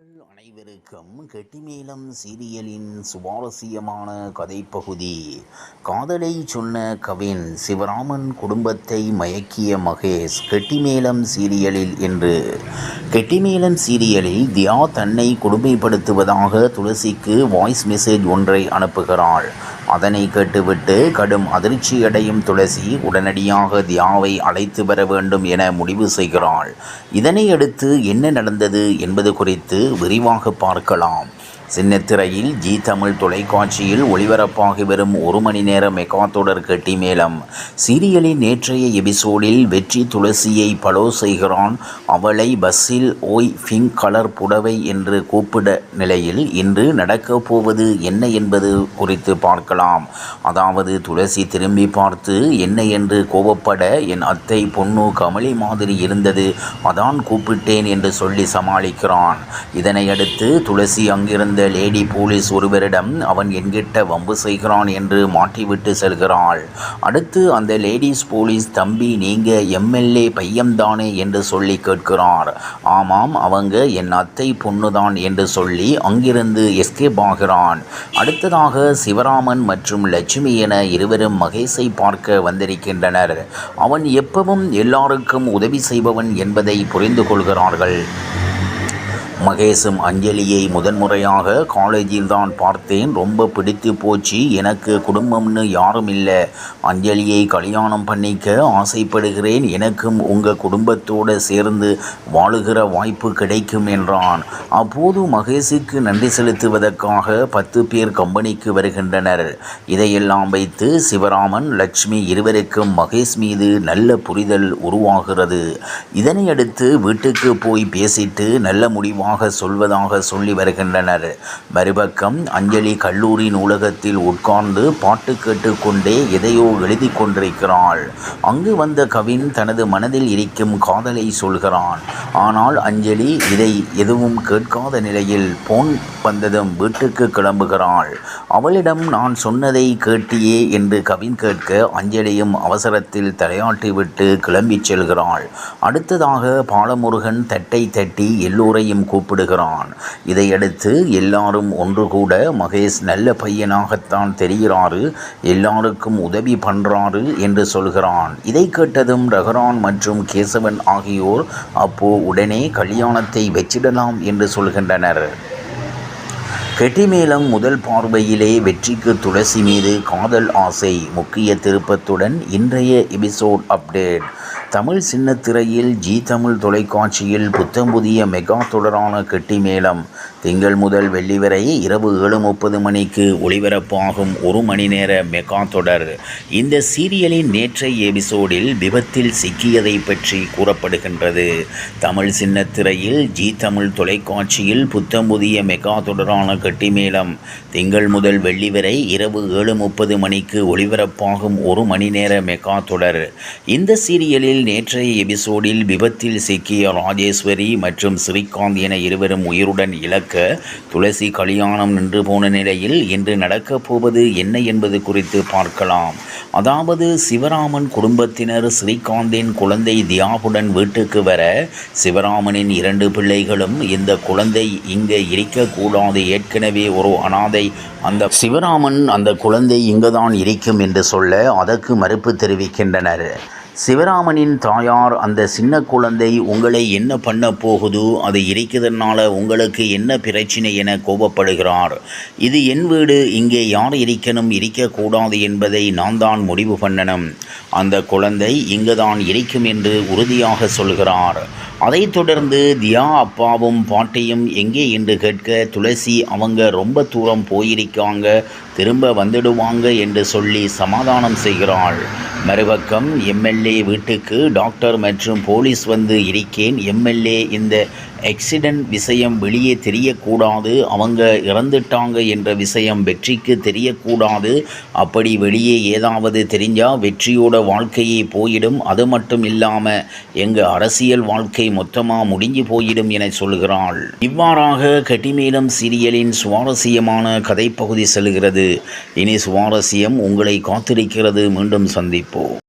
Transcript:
உங்கள் அனைவருக்கும் கெட்டிமேளம் சீரியலின் சுவாரஸ்யமான கதைப்பகுதி. காதலை சொன்ன கவின், சிவராமன் குடும்பத்தை மயக்கிய மகேஷ். கெட்டிமேளம் சீரியலில் இன்று கெட்டிமேளம் சீரியலில் தியா தன்னை கொடுமைப்படுத்துவதாக துளசிக்கு வாய்ஸ் மெசேஜ் ஒன்றை அனுப்புகிறாள். அதனை கேட்டுவிட்டு கடும் அதிர்ச்சியடையும் துளசி உடனடியாக தியாவை அழைத்து வர வேண்டும் என முடிவு செய்கிறாள். இதனையடுத்து என்ன நடந்தது என்பது குறித்து விரிவாக பார்க்கலாம். சின்னத்திரையில் ஜி தமிழ் தொலைக்காட்சியில் ஒளிபரப்பாகி வரும் 1 மணி நேர மெகா தொடர் கெட்டிமேளம் சீரியலின் நேற்றைய எபிசோடில் வெற்றி துளசியை பலோ செய்கிறான். அவளை பஸ்ஸில் ஓய் பிங்க் கலர் புடவை என்று கூப்பிட நிலையில் இன்று நடக்கப் போவது என்ன என்பது குறித்து பார்க்கலாம். அதாவது துளசி திரும்பி பார்த்து என்ன என்று கோபப்பட, என் அத்தை பொண்ணு கமலி மாதிரி இருந்தது, அதான் கூப்பிட்டேன் என்று சொல்லி சமாளிக்கிறான். இதனையடுத்து துளசி அங்கிருந்த லேடி போலீஸ் ஒருவரிடம் அவன் என்கிட்ட வம்பு செய்கிறான் என்று மாட்டிவிட்டு செல்கிறாள். அடுத்து அந்த லேடிஸ் போலீஸ், தம்பி நீங்க எம்எல்ஏ பையன்தானே என்று சொல்லி கேட்கிறார். ஆமாம், அவங்க என் அத்தை பொண்ணுதான் என்று சொல்லி அங்கிருந்து எஸ்கேப் ஆகிறான். அடுத்ததாக சிவராமன் மற்றும் லட்சுமி என இருவரும் மகேஷை பார்க்க வந்திருக்கின்றனர். அவன் எப்பவும் எல்லாருக்கும் உதவி செய்பவன் என்பதை புரிந்து கொள்கிறார்கள். மகேஷும் அஞ்சலியை முதன்முறையாக காலேஜில் தான் பார்த்தேன், ரொம்ப பிடித்து போச்சு, எனக்கு குடும்பம்னு யாரும் இல்லை, அஞ்சலியை கல்யாணம் பண்ணிக்க ஆசைப்படுகிறேன், எனக்கும் உங்கள் குடும்பத்தோடு சேர்ந்து வாழுகிற வாய்ப்பு கிடைக்கும் என்றான். அப்போது மகேஷுக்கு நன்றி செலுத்துவதற்காக 10 பேர் கம்பெனிக்கு வருகின்றனர். இதையெல்லாம் வைத்து சிவராமன் லட்சுமி இருவருக்கும் மகேஷ் மீது நல்ல புரிதல் உருவாகிறது. இதனையடுத்து வீட்டுக்கு போய் பேசிட்டு நல்ல முடிவாக சொல்வதாக சொல்லி வருகின்றனர். மறுபக்கம் அஞ்சலி கல்லூரி நூலகத்தில் உட்கார்ந்து பாட்டு கேட்டுக்கொண்டே எதையோ எழுதி கொண்டிருக்கிறாள். அங்கு வந்த கவின் தனது மனதில் இருக்கும் காதலை சொல்கிறான். ஆனால் அஞ்சலி இதை எதுவும் கேட்காத நிலையில் போன் வந்ததும் வீட்டுக்கு கிளம்புகிறாள். அவளிடம் நான் சொன்னதை கேட்டியே என்று கவின் கேட்க, அஞ்சலியும் அவசரத்தில் தலையாட்டிவிட்டு கிளம்பி செல்கிறாள். அடுத்ததாக பாலமுருகன் தட்டை தட்டி எல்லோரையும் கூப்பிடுகிறான். இதையடுத்து எல்லாரும் ஒன்று கூட, மகேஷ் நல்ல பையனாகத்தான் தெரிகிறாரு, எல்லாருக்கும் உதவி பண்றாரு என்று சொல்கிறான். இதை கேட்டதும் ரகுரான் மற்றும் கேசவன் ஆகியோர் அப்போ உடனே கல்யாணத்தை வச்சிடலாம் என்று சொல்கின்றனர். கெட்டிமேளம் முதல் பார்வையிலே வெற்றிக்கு துளசி மீது காதல் ஆசை. முக்கிய திருப்பத்துடன் இன்றைய எபிசோட் அப்டேட். தமிழ் சின்னத்திரையில் ஜி தமிழ் தொலைக்காட்சியில் புத்தம் புதிய மெகா தொடரான கெட்டிமேளம் திங்கள் முதல் வெள்ளி வரை இரவு 7:30 மணிக்கு ஒளிபரப்பாகும் 1 மணி நேர மெகா தொடர். இந்த சீரியலின் நேற்றைய எபிசோடில் விபத்தில் சிக்கியதை பற்றி கூறப்படுகின்றது. தமிழ் சின்னத்திரையில் ஜி தமிழ் தொலைக்காட்சியில் புத்தம் புதிய மெகா தொடரான கெட்டிமேளம் திங்கள் முதல் வெள்ளி வரை இரவு 7:30 மணிக்கு ஒளிபரப்பாகும் 1 மணி நேர மெகா தொடர். இந்த சீரியலில் நேற்றைய எபிசோடில் விபத்தில் சிக்கிய ராஜேஸ்வரி மற்றும் ஸ்ரீகாந்த் என இருவரும் உயிருடன் இழக்க, துளசி கல்யாணம் நின்று போன நிலையில் இன்று நடக்கப் போவது என்ன என்பது குறித்து பார்க்கலாம். அதாவது சிவராமன் குடும்பத்தினர் ஸ்ரீகாந்தின் குழந்தை தியாவுடன் வீட்டுக்கு வர, சிவராமனின் 2 பிள்ளைகளும் இந்த குழந்தை இங்கே இருக்கக்கூடாது, ஏற்கனவே ஒரு அனாதை, அந்த சிவராமன் அந்த குழந்தை இங்குதான் இருக்கும் என்று சொல்ல அதற்கு மறுப்பு தெரிவிக்கின்றனர். சிவராமனின் தாயார், அந்த சின்ன குழந்தை உங்களை என்ன பண்ண போகுது, அது இருக்கிறதுனால உங்களுக்கு என்ன பிரச்சனை என கோபப்படுகிறார். இது என் வீடு, இங்கே யார் இருக்கணும் இருக்கக்கூடாது என்பதை நான் தான் முடிவு பண்ணணும், அந்த குழந்தை இங்குதான் இருக்கும் என்று உறுதியாக சொல்கிறார். அதைத் தொடர்ந்து தியா அப்பாவும் பாட்டியும் எங்கே என்று கேட்க, துளசி அவங்க ரொம்ப தூரம் போயிருக்காங்க, திரும்ப வந்துடுவாங்க என்று சொல்லி சமாதானம் செய்கிறாள். மறுபக்கம் எம்எல்ஏ வீட்டுக்கு டாக்டர் மற்றும் போலீஸ் வந்து இருக்கேன், எம்எல்ஏ இந்த ஆக்சிடென்ட் விஷயம் வெளியே தெரியக்கூடாது, அவங்க இறந்துட்டாங்க என்ற விஷயம் வெற்றிக்கு தெரியக்கூடாது, அப்படி வெளியே ஏதாவது தெரிஞ்சால் வெற்றியோட வாழ்க்கையே போயிடும், அது மட்டும் இல்லாமல் எங்கள் அரசியல் வாழ்க்கை மொத்தமாக முடிஞ்சு போயிடும் என சொல்கிறாள். இவ்வாறாக கெட்டிமேளம் சீரியலின் சுவாரஸ்யமான கதைப்பகுதி செல்கிறது. இனி சுவாரஸ்யம் உங்களை காத்திருக்கிறது. மீண்டும் சந்திப்போம்.